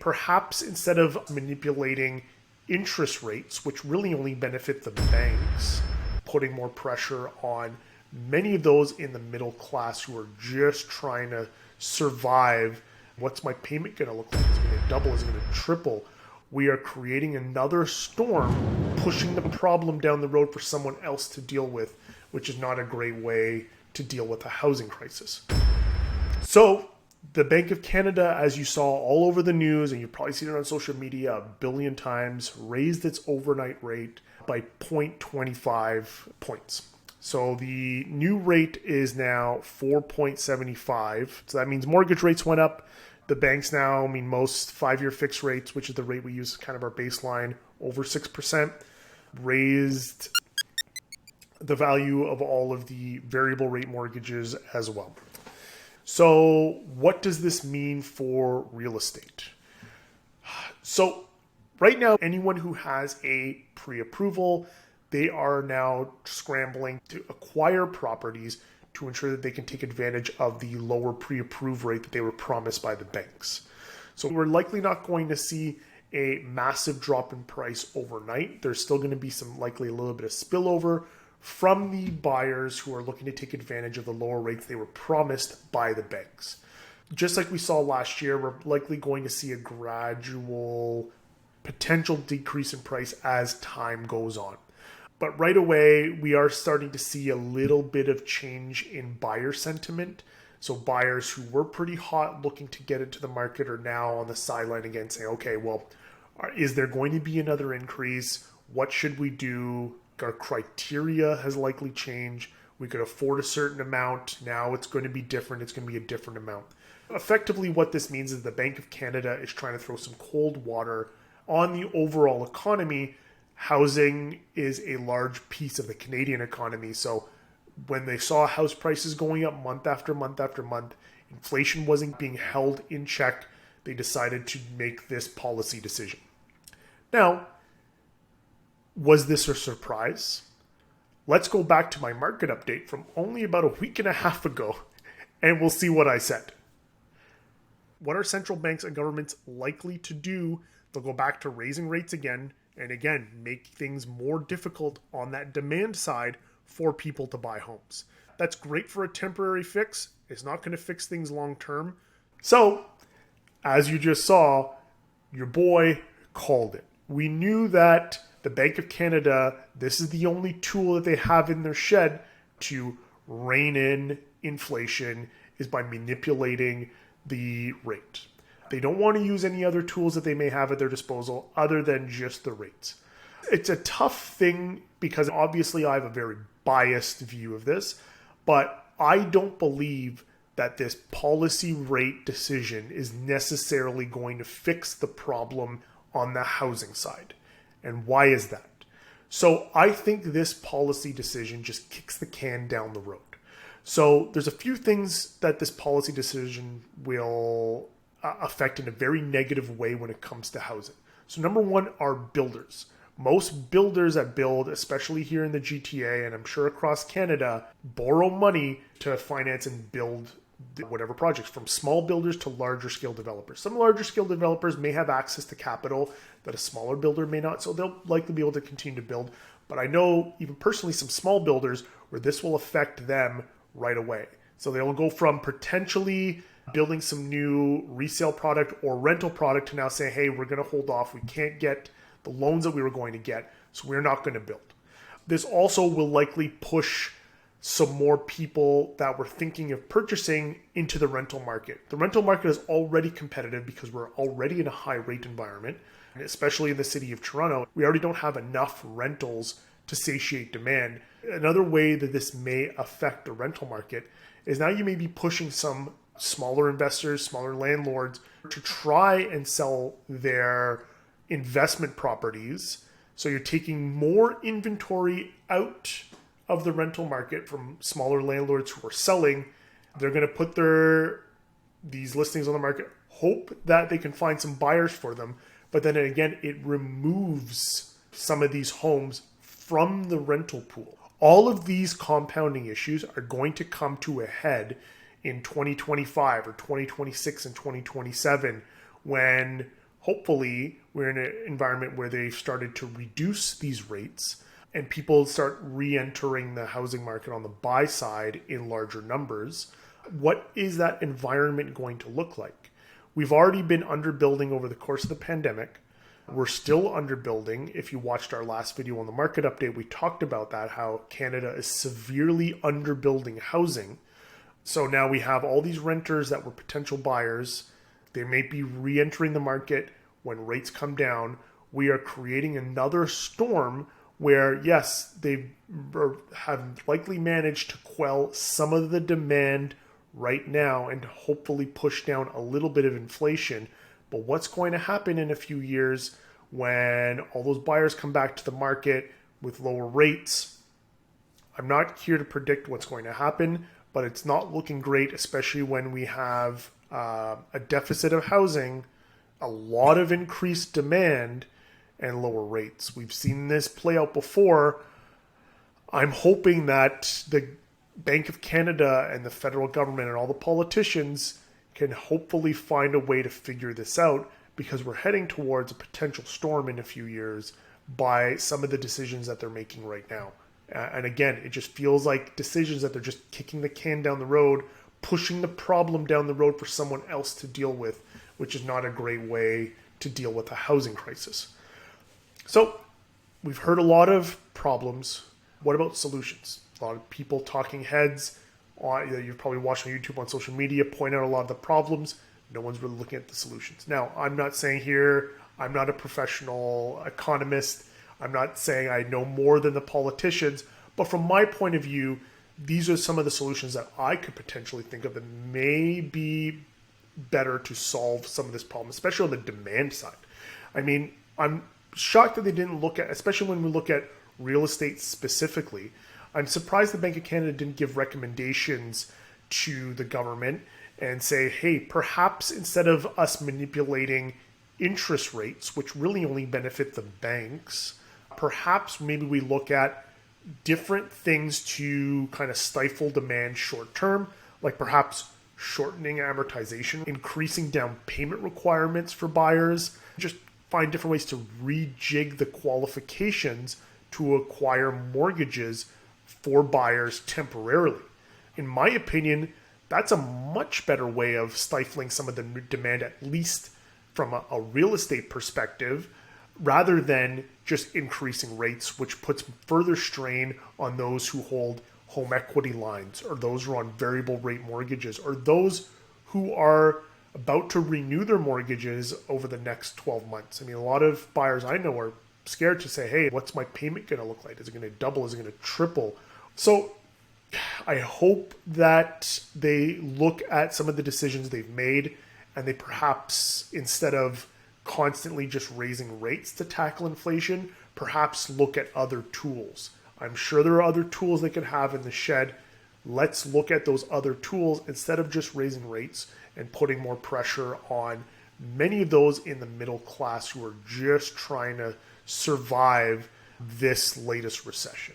Perhaps instead of manipulating interest rates, which really only benefit the banks, putting more pressure on many of those in the middle class who are just trying to survive. What's my payment going to look like? Is it going to double? Is it going to triple? We are creating another storm, pushing the problem down the road for someone else to deal with, which is not a great way to deal with a housing crisis. So the Bank of Canada, as you saw all over the news, and you've probably seen it on social media a billion times, raised its overnight rate by 0.25 points. So the new rate is now 4.75. So that means mortgage rates went up. The banks now, most 5-year fixed rates, which is the rate we use kind of our baseline, over 6%, raised the value of all of the variable rate mortgages as well. So what does this mean for real estate? So right now, anyone who has a pre-approval, they are now scrambling to acquire properties to ensure that they can take advantage of the lower pre-approved rate that they were promised by the banks. So we're likely not going to see a massive drop in price overnight. There's still going to be likely a little bit of spillover from the buyers who are looking to take advantage of the lower rates they were promised by the banks. Just like we saw last year, we're likely going to see a gradual potential decrease in price as time goes on. But right away, we are starting to see a little bit of change in buyer sentiment. So buyers who were pretty hot looking to get into the market are now on the sideline again saying, okay, well, is there going to be another increase? What should we do? Our criteria has likely changed. We could afford a certain amount. Now it's going to be different. It's going to be a different amount. Effectively, what this means is the Bank of Canada is trying to throw some cold water on the overall economy. Housing is a large piece of the Canadian economy. So when they saw house prices going up month after month after month, inflation wasn't being held in check, they decided to make this policy decision. Now, was this a surprise? Let's go back to my market update from only about a week and a half ago, and we'll see what I said. What are central banks and governments likely to do? They'll go back to raising rates again, and again, make things more difficult on that demand side for people to buy homes. That's great for a temporary fix. It's not going to fix things long term. So, as you just saw, your boy called it. We knew that the Bank of Canada, this is the only tool that they have in their shed to rein in inflation, is by manipulating the rate. They don't want to use any other tools that they may have at their disposal other than just the rates. It's a tough thing because obviously I have a very biased view of this, but I don't believe that this policy rate decision is necessarily going to fix the problem on the housing side. And why is that? So I think this policy decision just kicks the can down the road. So there's a few things that this policy decision will affect in a very negative way when it comes to housing. So number one are builders. Most builders that build, especially here in the GTA and I'm sure across Canada, borrow money to finance and build whatever projects, from small builders to larger scale developers. Some larger scale developers may have access to capital that a smaller builder may not, so they'll likely be able to continue to build. But I know even personally some small builders where this will affect them right away. So they'll go from potentially building some new resale product or rental product to now say, hey, we're going to hold off. We can't get the loans that we were going to get, so we're not going to build. This also will likely push some more people that were thinking of purchasing into the rental market. The rental market is already competitive because we're already in a high rate environment, and especially in the city of Toronto. We already don't have enough rentals to satiate demand. Another way that this may affect the rental market is now you may be pushing some smaller investors, smaller landlords to try and sell their investment properties. So you're taking more inventory out of the rental market from smaller landlords who are selling. They're going to put these listings on the market, hope that they can find some buyers for them. But then again, it removes some of these homes from the rental pool. All of these compounding issues are going to come to a head in 2025 or 2026 and 2027 when Hopefully, we're in an environment where they've started to reduce these rates and people start re-entering the housing market on the buy side in larger numbers. What is that environment going to look like? We've already been underbuilding over the course of the pandemic. We're still underbuilding. If you watched our last video on the market update, we talked about that, how Canada is severely underbuilding housing. So now we have all these renters that were potential buyers. They may be re-entering the market when rates come down. We are creating another storm where, yes, they have likely managed to quell some of the demand right now and hopefully push down a little bit of inflation. But what's going to happen in a few years when all those buyers come back to the market with lower rates? I'm not here to predict what's going to happen, but it's not looking great, especially when we have a deficit of housing, a lot of increased demand, and lower rates. We've seen this play out before. I'm hoping that the Bank of Canada and the federal government and all the politicians can hopefully find a way to figure this out, because we're heading towards a potential storm in a few years by some of the decisions that they're making right now. And again, it just feels like decisions that they're just kicking the can down the road, pushing the problem down the road for someone else to deal with, which is not a great way to deal with a housing crisis. So we've heard a lot of problems. What about solutions? A lot of people, talking heads, you've probably watched on YouTube, on social media, point out a lot of the problems. No one's really looking at the solutions. Now, I'm not saying here, I'm not a professional economist. I'm not saying I know more than the politicians. But from my point of view, these are some of the solutions that I could potentially think of that may be better to solve some of this problem, especially on the demand side. I mean, I'm shocked that they didn't look at, especially when we look at real estate specifically, I'm surprised the Bank of Canada didn't give recommendations to the government and say, hey, perhaps instead of us manipulating interest rates, which really only benefit the banks, perhaps maybe we look at different things to kind of stifle demand short term, like perhaps shortening amortization, increasing down payment requirements for buyers, just find different ways to rejig the qualifications to acquire mortgages for buyers temporarily. In my opinion, that's a much better way of stifling some of the demand, at least from a real estate perspective, rather than just increasing rates, which puts further strain on those who hold home equity lines, or those who are on variable rate mortgages, or those who are about to renew their mortgages over the next 12 months. I mean, a lot of buyers I know are scared to say, hey, what's my payment going to look like? Is it going to double? Is it going to triple? So I hope that they look at some of the decisions they've made and they perhaps, instead of constantly just raising rates to tackle inflation, perhaps look at other tools. I'm sure there are other tools they could have in the shed. Let's look at those other tools instead of just raising rates and putting more pressure on many of those in the middle class who are just trying to survive this latest recession.